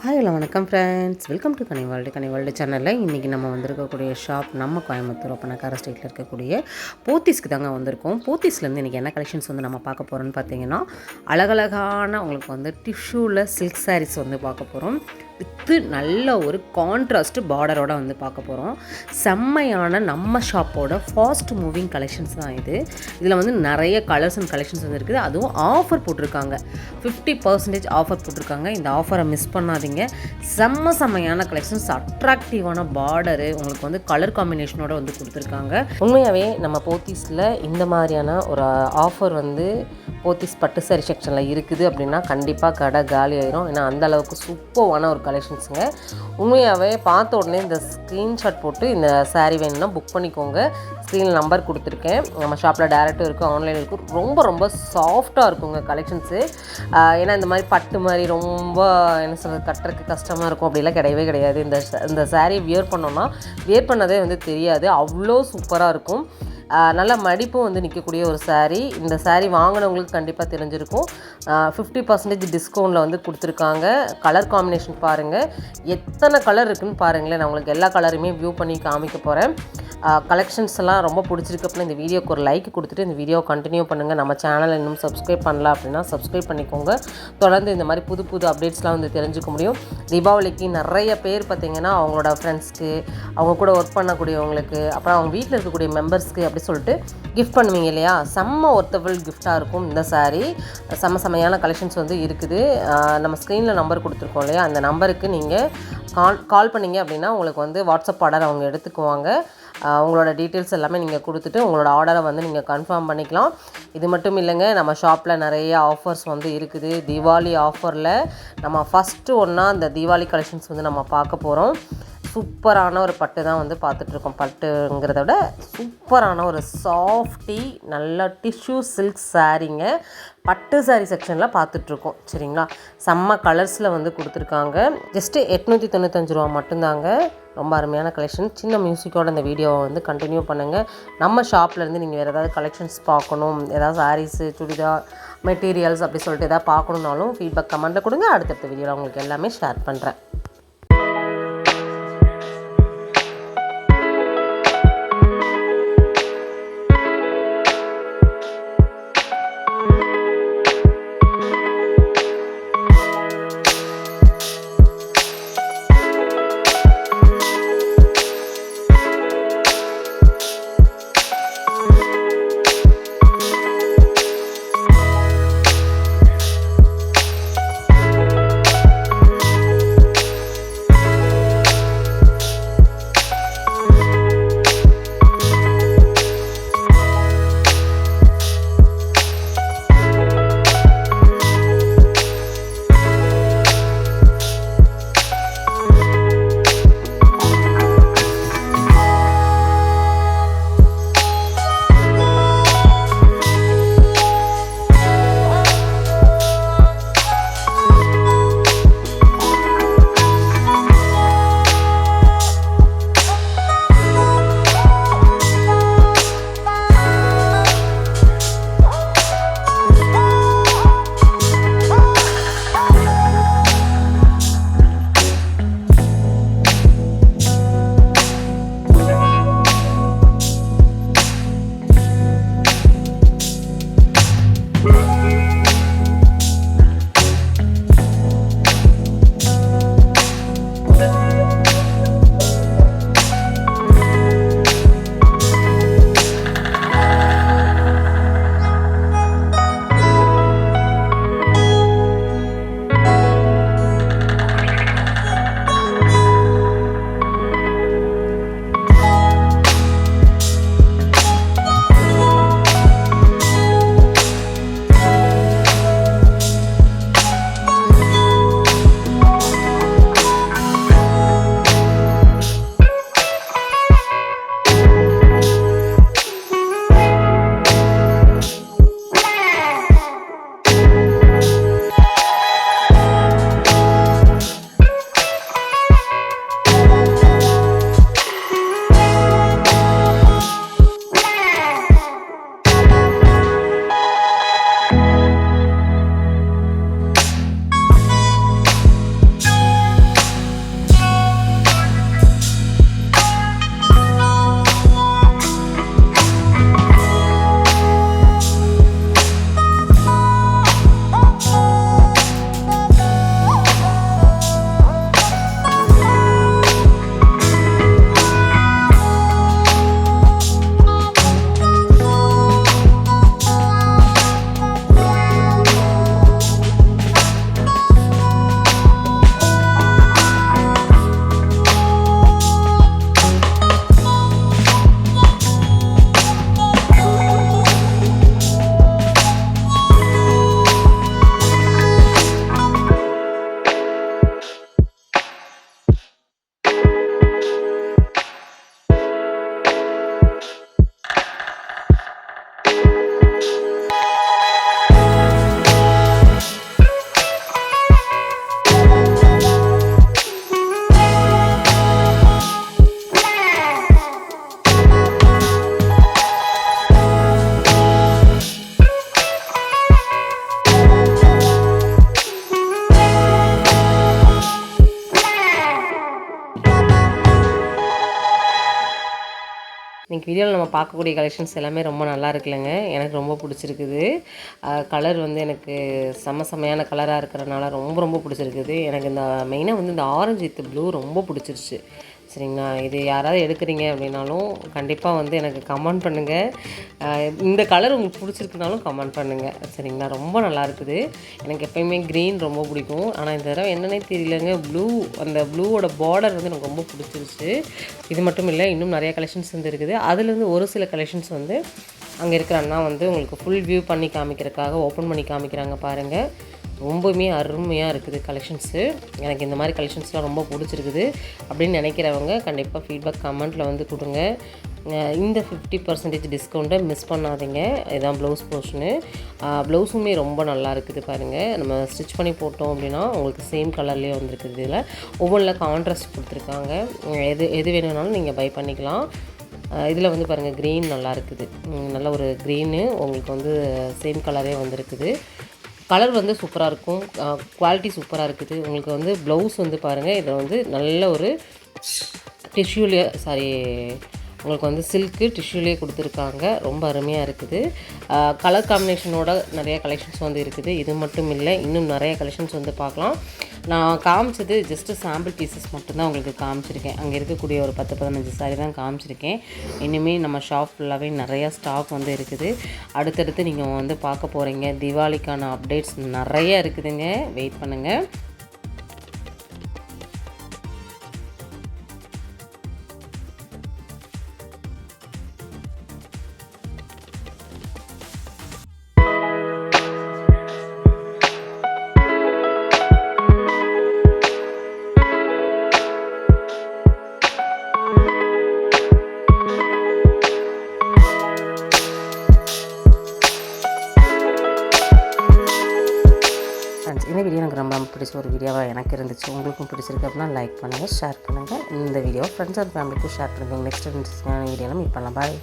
Hi hello வணக்கம் friends, welcome to Ghani world சேனலில் இன்றைக்கி நம்ம வந்திருக்கக்கூடிய ஷாப் நம்ம கோயம்புத்தூர் ஒப்பனக்கார ஸ்ட்ரீட்டில் இருக்கக்கூடிய போத்தீஸ்க்கு தாங்க வந்திருக்கோம். போத்தீஸ்லேருந்து இன்றைக்கி என்ன கலெக்ஷன்ஸ் வந்து நம்ம பார்க்க போகிறோம்னு பார்த்தீங்கன்னா, அழகழகான உங்களுக்கு வந்து டிஷ்யூவில் சில்க் சாரீஸ் வந்து பார்க்க போகிறோம். வித்து நல்ல ஒரு கான்ட்ராஸ்ட் பார்டரோட வந்து பார்க்க போகிறோம். செம்மையான நம்ம ஷாப்போட ஃபாஸ்ட் மூவிங் கலெக்ஷன்ஸ் தான் இது. இதில் வந்து நிறைய கலர்ஸ் அண்ட் கலெக்ஷன்ஸ் வந்து இருக்குது. அதுவும் ஆஃபர் போட்டிருக்காங்க, 50% ஆஃபர் போட்டிருக்காங்க. இந்த ஆஃபரை மிஸ் பண்ணாதீங்க. செம்மையான கலெக்ஷன்ஸ், அட்ராக்டிவான பார்டரு, உங்களுக்கு வந்து கலர் காம்பினேஷனோட வந்து கொடுத்துருக்காங்க. உண்மையாகவே நம்ம போத்தீஸில் இந்த மாதிரியான ஒரு ஆஃபர் வந்து போத்தீஸ் பட்டு சாரி செக்ஷனில் இருக்குது அப்படின்னா கண்டிப்பாக கடை காலி ஆயிரும். ஏன்னா அந்தளவுக்கு சூப்பரான ஒரு கலெக்ஷன்ஸுங்க. உண்மையாகவே பார்த்த உடனே இந்த ஸ்க்ரீன்ஷாட் போட்டு இந்த சாரீ வேணும்னா புக் பண்ணிக்கோங்க. ஸ்க்ரீனில் நம்பர் கொடுத்துருக்கேன். நம்ம ஷாப்பில் டேரெக்டும் இருக்குது, ஆன்லைன் இருக்குது. ரொம்ப சாஃப்டாக இருக்குங்க கலெக்ஷன்ஸு. ஏன்னா இந்த மாதிரி பட்டு மாதிரி ரொம்ப என்ன சொல்கிறது, கட்டுறதுக்கு கஷ்டமாக இருக்கும் அப்படிலாம் கிடையாது. இந்த சாரீ வியர் வியர் பண்ணதே வந்து தெரியாது, அவ்வளோ சூப்பராக இருக்கும். நல்ல மடிப்பும் வந்து நிற்கக்கூடிய ஒரு சாரீ. இந்த சாரீ வாங்கினவங்களுக்கு கண்டிப்பாக தெரிஞ்சிருக்கும். 50% டிஸ்கவுண்டில் வந்து கொடுத்துருக்காங்க. கலர் காம்பினேஷன் பாருங்கள், எத்தனை கலர் இருக்குதுன்னு பாருங்களேன். நான் உங்களுக்கு எல்லா கலருமே வியூ பண்ணி காமிக்க போகிறேன். கலெக்ஷன்ஸ் எல்லாம் ரொம்ப பிடிச்சிருக்கு அப்படின்னா இந்த வீடியோக்கு ஒரு லைக் கொடுத்துட்டு இந்த வீடியோ கண்டினியூ பண்ணுங்கள். நம்ம சேனலை இன்னும் சப்ஸ்கிரைப் பண்ணல அப்படின்னா சப்ஸ்கிரைப் பண்ணிக்கோங்க. தொடர்ந்து இந்த மாதிரி புது அப்டேட்ஸ்லாம் வந்து தெரிஞ்சுக்க முடியும். தீபாவளிக்கு நிறைய பேர் பார்த்திங்கன்னா அவங்களோட ஃப்ரெண்ட்ஸ்க்கு, அவங்க கூட ஒர்க் பண்ணக்கூடியவங்களுக்கு, அப்புறம் அவங்க வீட்டில் இருக்கக்கூடிய மெம்பர்ஸ்க்கு அப்படி சொல்லிட்டு கிஃப்ட் பண்ணுவீங்க இல்லையா, செம்ம ஒர்த்தபிள் கிஃப்டாக இருக்கும் இந்த சாரீ. செம்மையான கலெக்ஷன்ஸ் வந்து இருக்குது. நம்ம ஸ்க்ரீனில் நம்பர் கொடுத்துருக்கோம் இல்லையா, அந்த நம்பருக்கு நீங்கள் கால் பண்ணிங்க அப்படின்னா உங்களுக்கு வந்து வாட்ஸ்அப் ஆர்டர் அவங்க எடுத்துக்குவாங்க. உங்களோட டீட்டெயில்ஸ் எல்லாமே நீங்கள் கொடுத்துட்டு உங்களோட ஆர்டரை வந்து நீங்கள் கன்ஃபார்ம் பண்ணிக்கலாம். இது மட்டும் இல்லைங்க, நம்ம ஷாப்பில் நிறைய ஆஃபர்ஸ் வந்து இருக்குது. தீபாவளி ஆஃபரில் நம்ம ஃபஸ்ட்டு ஒன்றா இந்த தீபாவளி கலெக்ஷன்ஸ் வந்து நம்ம பார்க்க போகிறோம். சூப்பரான ஒரு பட்டு தான் வந்து பார்த்துட்ருக்கோம். பட்டுங்கிறத விட சூப்பரான ஒரு சாஃப்டி நல்ல டிஷ்யூ சில்க் சாரீங்க. பட்டு சாரீ செக்ஷனில் பார்த்துட்ருக்கோம். சரிங்களா, செம்ம கலர்ஸில் வந்து கொடுத்துருக்காங்க. ஜஸ்ட்டு 895 ரூபா மட்டும்தாங்க. ரொம்ப அருமையான கலெக்ஷன். சின்ன மியூசிக்கோட இந்த வீடியோவை வந்து கண்டினியூ பண்ணுங்கள். நம்ம ஷாப்லேருந்து நீங்கள் வேறு ஏதாவது கலெக்ஷன்ஸ் பார்க்கணும், ஏதாவது சாரீஸு, சுடிதார் மெட்டீரியல்ஸ் அப்படி சொல்லிட்டு எதாவது பார்க்கணுன்னாலும் ஃபீட்பேக் கமெண்ட்டில் கொடுங்க. அடுத்தடுத்த வீடியோவில் உங்களுக்கு எல்லாமே ஷேர் பண்ணுறேன். இன்றைக்கி வீடியோவில் நம்ம பார்க்கக்கூடிய கலெக்ஷன்ஸ் எல்லாமே ரொம்ப நல்லா இருக்குல்லங்க. எனக்கு ரொம்ப பிடிச்சிருக்குது. கலர் வந்து எனக்கு செம்மையான கலராக இருக்கிறனால ரொம்ப ரொம்ப பிடிச்சிருக்குது. எனக்கு இந்த மெயினாக வந்து இந்த ஆரஞ்சு வித் ப்ளூ ரொம்ப பிடிச்சிருச்சு. சரிங்களா, இது யாராவது எடுக்கிறீங்க அப்படின்னாலும் கண்டிப்பாக வந்து எனக்கு கமெண்ட் பண்ணுங்கள். இந்த கலர் உங்களுக்கு பிடிச்சிருக்குனாலும் கமெண்ட் பண்ணுங்கள். சரிங்களா, ரொம்ப நல்லா இருக்குது. எனக்கு எப்போயுமே க்ரீன் ரொம்ப பிடிக்கும். ஆனால் இந்த தடவை என்னன்னே தெரியலங்க, அந்த ப்ளூவோட பார்டர் வந்து எனக்கு ரொம்ப பிடிச்சிருச்சு. இது மட்டும் இல்லை, இன்னும் நிறைய கலெக்ஷன்ஸ் வந்து இருக்குது. அதுலேருந்து ஒரு சில கலெக்ஷன்ஸ் வந்து அங்கே இருக்கிற அண்ணா வந்து உங்களுக்கு ஃபுல் வியூ பண்ணி காமிக்கிறதுக்காக ஓப்பன் பண்ணி காமிக்கிறாங்க பாருங்கள். ரொம்பவுமே அருமையாக இருக்குது கலெக்ஷன்ஸு. எனக்கு இந்த மாதிரி கலெக்ஷன்ஸ்லாம் ரொம்ப பிடிச்சிருக்குது அப்படின்னு நினைக்கிறவங்க கண்டிப்பாக ஃபீட்பேக் கமெண்ட்டில் வந்து கொடுங்க. இந்த 50% டிஸ்கவுண்ட்டை மிஸ் பண்ணாதீங்க. இதுதான் ப்ளவுஸ் போர்ஷனு. ப்ளவுஸுமே ரொம்ப நல்லா இருக்குது பாருங்கள். நம்ம ஸ்டிச் பண்ணி போட்டோம் அப்படின்னா உங்களுக்கு சேம் கலர்லேயே வந்துருக்குது. இதில் ஒவ்வொன்றில் கான்ட்ராஸ்ட் கொடுத்துருக்காங்க. எது வேணும்னாலும் நீங்கள் பை பண்ணிக்கலாம். இதில் வந்து பாருங்கள், க்ரீன் நல்லா இருக்குது. நல்ல ஒரு க்ரீனு உங்களுக்கு வந்து சேம் கலரே வந்திருக்குது. கலர் வந்து சூப்பராக இருக்கும். குவாலிட்டி சூப்பராக இருக்குது. உங்களுக்கு வந்து ப்ளவுஸ் வந்து பாருங்கள், இதில் வந்து நல்ல ஒரு உங்களுக்கு வந்து சில்க்கு டிஷ்யூலேயே கொடுத்துருக்காங்க. ரொம்ப அருமையாக இருக்குது. கலர் காம்பினேஷனோட நிறைய கலெக்ஷன்ஸ் வந்து இருக்குது. இது மட்டும் இல்லை, இன்னும் நிறைய கலெக்ஷன்ஸ் வந்து பார்க்கலாம். நான் காமிச்சது ஜஸ்ட்டு சாம்பிள் பீசஸ் மட்டும்தான் உங்களுக்கு காமிச்சிருக்கேன். அங்கே இருக்கக்கூடிய ஒரு 10-15 சாரி தான் காமிச்சிருக்கேன். இனிமேல் நம்ம ஷாப் ஃபுல்லாகவே நிறையா ஸ்டாக் வந்து இருக்குது. அடுத்தடுத்து நீங்கள் வந்து பார்க்க போகிறீங்க. தீபாவளிக்கான அப்டேட்ஸ் நிறைய இருக்குதுங்க. வெயிட் பண்ணுங்கள். இந்த வீடியோ எனக்கு ரொம்ப பிடிச்ச ஒரு வீடியோவாக எனக்கு இருந்துச்சு. உங்களுக்கும் பிடிச்சிருக்கு அப்படின்னா லைக் பண்ணுங்கள், ஷேர் பண்ணுங்கள். இந்த வீடியோ ஃப்ரெண்ட்ஸ் அண்ட் ஃபேமிலிக்கும் ஷேர் பண்ணுங்கள். நெக்ஸ்ட் வீடியோவில் மீட் பண்ணலாம். பாய்.